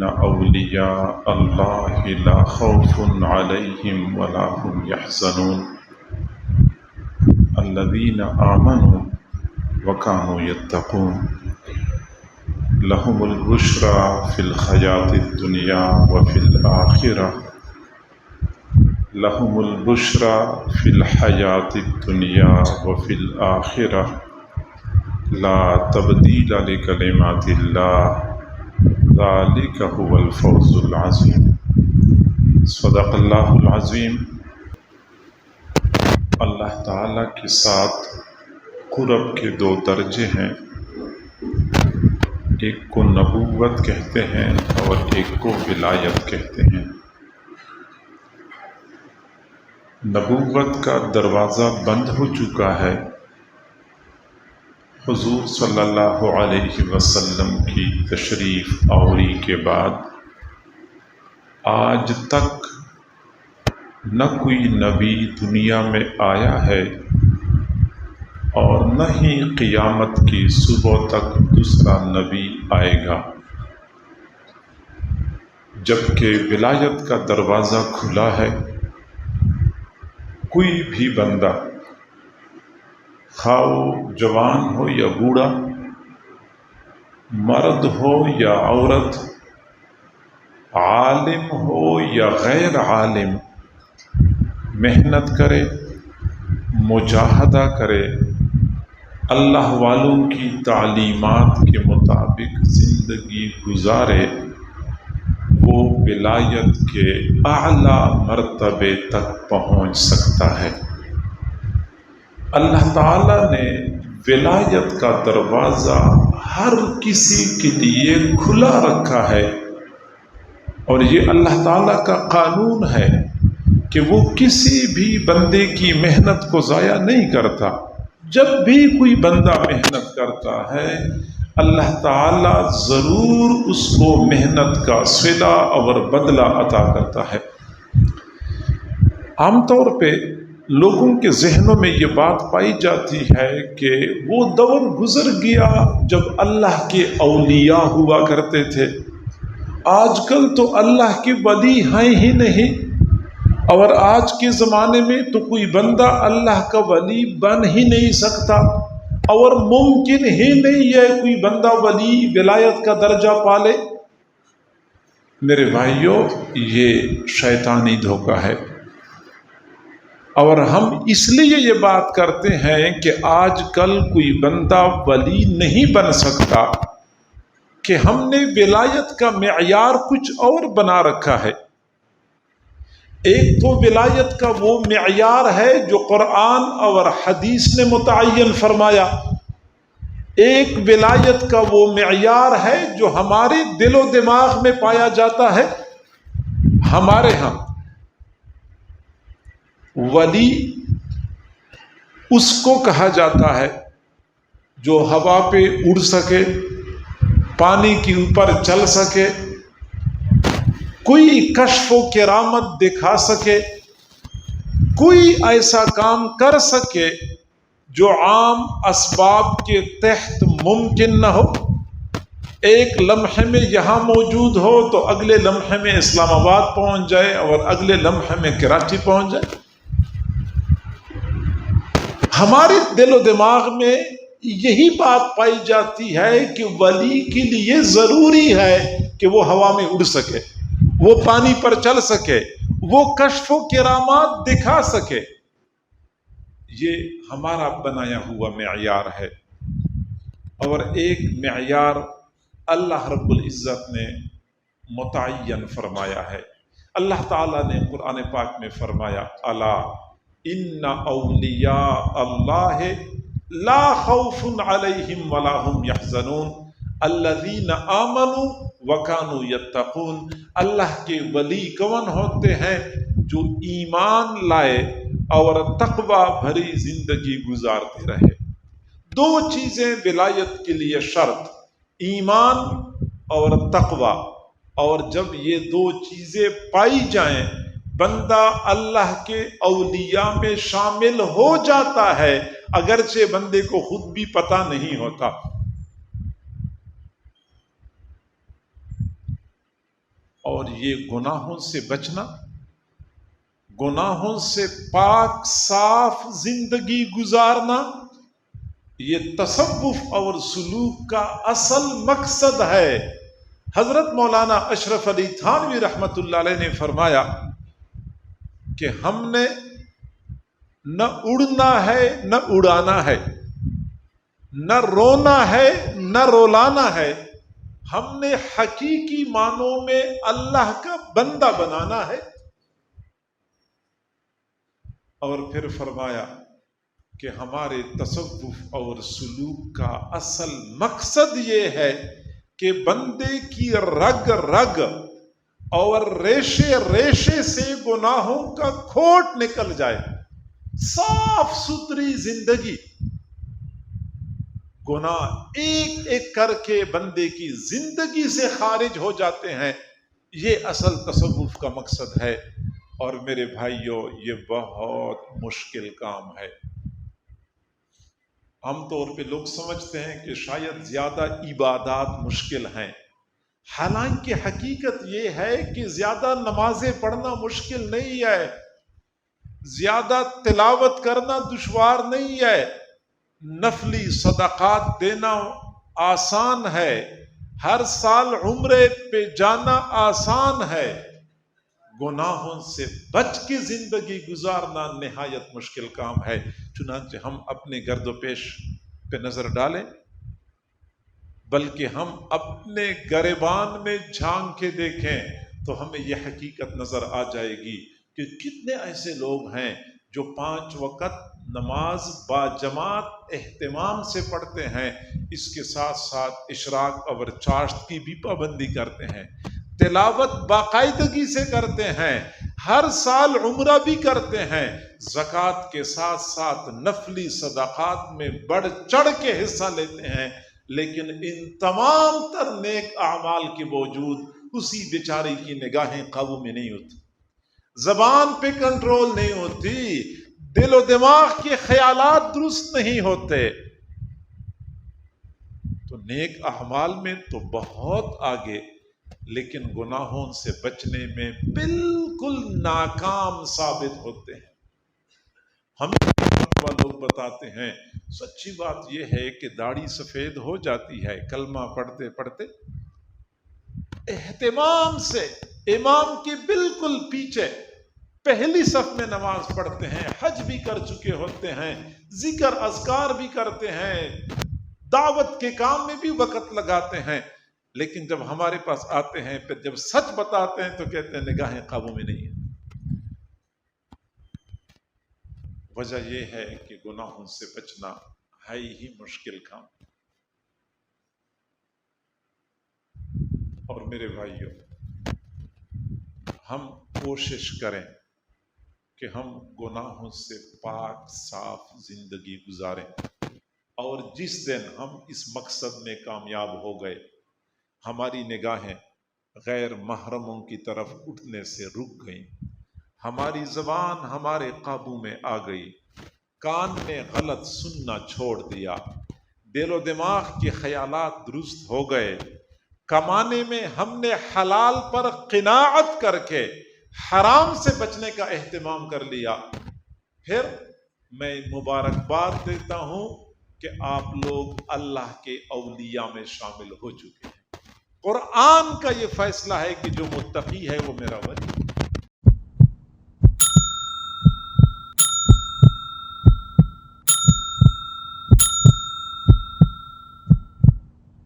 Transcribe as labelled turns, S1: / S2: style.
S1: إن أولياء الله لا خوف عليهم ولا هم يحزنون الذين آمنوا وكانوا يتقون لهم البشرى في الحياة الدنيا وفي الآخرة لهم البشرى في الحياة الدنيا وفي الآخرة لا تبديل لكلمات الله ذلك هو الفوز العظيم صدق اللہ العظیم۔ اللہ تعالیٰ کے ساتھ قرب کے دو درجے ہیں، ایک کو نبوت کہتے ہیں اور ایک کو ولایت کہتے ہیں۔ نبوت کا دروازہ بند ہو چکا ہے، حضور صلی اللہ علیہ وسلم کی تشریف آوری کے بعد آج تک نہ کوئی نبی دنیا میں آیا ہے اور نہ ہی قیامت کی صبح تک دوسرا نبی آئے گا، جبکہ ولایت کا دروازہ کھلا ہے۔ کوئی بھی بندہ، خواہ جوان ہو یا بوڑھا، مرد ہو یا عورت، عالم ہو یا غیر عالم، محنت کرے، مجاہدہ کرے، اللہ والوں کی تعلیمات کے مطابق زندگی گزارے، وہ ولایت کے اعلیٰ مرتبے تک پہنچ سکتا ہے۔ اللہ تعالیٰ نے ولایت کا دروازہ ہر کسی کے لیے کھلا رکھا ہے، اور یہ اللہ تعالیٰ کا قانون ہے کہ وہ کسی بھی بندے کی محنت کو ضائع نہیں کرتا۔ جب بھی کوئی بندہ محنت کرتا ہے، اللہ تعالیٰ ضرور اس کو محنت کا صلہ اور بدلہ عطا کرتا ہے۔ عام طور پہ لوگوں کے ذہنوں میں یہ بات پائی جاتی ہے کہ وہ دور گزر گیا جب اللہ کے اولیاء ہوا کرتے تھے، آج کل تو اللہ کے ولی ہیں ہی نہیں، اور آج کے زمانے میں تو کوئی بندہ اللہ کا ولی بن ہی نہیں سکتا، اور ممکن ہی نہیں ہے کوئی بندہ ولی ولایت کا درجہ پالے۔ میرے بھائیوں، یہ شیطانی دھوکہ ہے، اور ہم اس لیے یہ بات کرتے ہیں کہ آج کل کوئی بندہ ولی نہیں بن سکتا کہ ہم نے ولایت کا معیار کچھ اور بنا رکھا ہے۔ ایک تو ولایت کا وہ معیار ہے جو قرآن اور حدیث نے متعین فرمایا، ایک ولایت کا وہ معیار ہے جو ہمارے دل و دماغ میں پایا جاتا ہے۔ ہمارے ہاں ولی اس کو کہا جاتا ہے جو ہوا پہ اڑ سکے، پانی کے اوپر چل سکے، کوئی کشف و کرامت دکھا سکے، کوئی ایسا کام کر سکے جو عام اسباب کے تحت ممکن نہ ہو۔ ایک لمحے میں یہاں موجود ہو تو اگلے لمحے میں اسلام آباد پہنچ جائے، اور اگلے لمحے میں کراچی پہنچ جائے۔ ہمارے دل و دماغ میں یہی بات پائی جاتی ہے کہ ولی کے لیے ضروری ہے کہ وہ ہوا میں اڑ سکے، وہ پانی پر چل سکے، وہ کشف و کرامات دکھا سکے۔ یہ ہمارا بنایا ہوا معیار ہے، اور ایک معیار اللہ رب العزت نے متعین فرمایا ہے۔ اللہ تعالیٰ نے قرآن پاک میں فرمایا، الا ان اولیاء اللہ لا خوف علیہم ولا هم يحزنون الذین آمنوا وکانوا یتقون۔ اللہ کے ولی کون ہوتے ہیں؟ جو ایمان لائے اور تقوی بھری زندگی گزارتے رہے۔ دو چیزیں ولایت کے لیے شرط، ایمان اور تقوی، اور جب یہ دو چیزیں پائی جائیں بندہ اللہ کے اولیاء میں شامل ہو جاتا ہے، اگرچہ بندے کو خود بھی پتہ نہیں ہوتا۔ اور یہ گناہوں سے بچنا، گناہوں سے پاک صاف زندگی گزارنا، یہ تصوف اور سلوک کا اصل مقصد ہے۔ حضرت مولانا اشرف علی تھانوی رحمت اللہ علیہ نے فرمایا کہ ہم نے نہ اڑنا ہے نہ اڑانا ہے، نہ رونا ہے نہ رولانا ہے، ہم نے حقیقی معنوں میں اللہ کا بندہ بنانا ہے۔ اور پھر فرمایا کہ ہمارے تصوف اور سلوک کا اصل مقصد یہ ہے کہ بندے کی رگ رگ اور ریشے ریشے سے گناہوں کا کھوٹ نکل جائے، صاف ستھری زندگی، گناہ ایک ایک کر کے بندے کی زندگی سے خارج ہو جاتے ہیں۔ یہ اصل تصوف کا مقصد ہے۔ اور میرے بھائیوں، یہ بہت مشکل کام ہے۔ عام طور پہ لوگ سمجھتے ہیں کہ شاید زیادہ عبادات مشکل ہیں، حالانکہ حقیقت یہ ہے کہ زیادہ نمازیں پڑھنا مشکل نہیں ہے، زیادہ تلاوت کرنا دشوار نہیں ہے، نفلی صدقات دینا آسان ہے، ہر سال عمرے پہ جانا آسان ہے، گناہوں سے بچ کے زندگی گزارنا نہایت مشکل کام ہے۔ چنانچہ ہم اپنے گرد و پیش پہ نظر ڈالیں، بلکہ ہم اپنے گریبان میں جھانک کے دیکھیں تو ہمیں یہ حقیقت نظر آ جائے گی کہ کتنے ایسے لوگ ہیں جو 5 وقت نماز با جماعت اہتمام سے پڑھتے ہیں، اس کے ساتھ ساتھ اشراق اور چاشت کی بھی پابندی کرتے ہیں، تلاوت باقاعدگی سے کرتے ہیں، ہر سال عمرہ بھی کرتے ہیں، زکوٰۃ کے ساتھ ساتھ نفلی صدقات میں بڑھ چڑھ کے حصہ لیتے ہیں، لیکن ان تمام تر نیک اعمال کے باوجود اسی بیچاری کی نگاہیں قابو میں نہیں ہوتی، زبان پہ کنٹرول نہیں ہوتی، دل و دماغ کے خیالات درست نہیں ہوتے۔ تو نیک اعمال میں تو بہت آگے، لیکن گناہوں سے بچنے میں بالکل ناکام ثابت ہوتے ہیں۔ ہمیں لوگ بتاتے ہیں، سچی بات یہ ہے کہ داڑھی سفید ہو جاتی ہے کلمہ پڑھتے پڑھتے، اہتمام سے امام کے بالکل پیچھے پہلی صف میں نماز پڑھتے ہیں، حج بھی کر چکے ہوتے ہیں، ذکر اذکار بھی کرتے ہیں، دعوت کے کام میں بھی وقت لگاتے ہیں، لیکن جب ہمارے پاس آتے ہیں پھر جب سچ بتاتے ہیں تو کہتے ہیں نگاہیں قابو میں نہیں ہیں۔ وجہ یہ ہے کہ گناہوں سے بچنا ہے ہی مشکل کام۔ اور میرے بھائیوں، ہم کوشش کریں کہ ہم گناہوں سے پاک صاف زندگی گزاریں، اور جس دن ہم اس مقصد میں کامیاب ہو گئے، ہماری نگاہیں غیر محرموں کی طرف اٹھنے سے رک گئیں، ہماری زبان ہمارے قابو میں آ گئی، کان نے غلط سننا چھوڑ دیا، دل و دماغ کے خیالات درست ہو گئے، کمانے میں ہم نے حلال پر قناعت کر کے حرام سے بچنے کا اہتمام کر لیا، پھر میں مبارکباد دیتا ہوں کہ آپ لوگ اللہ کے اولیاء میں شامل ہو چکے ہیں۔ قرآن کا یہ فیصلہ ہے کہ جو متقی ہے وہ میرا ولی۔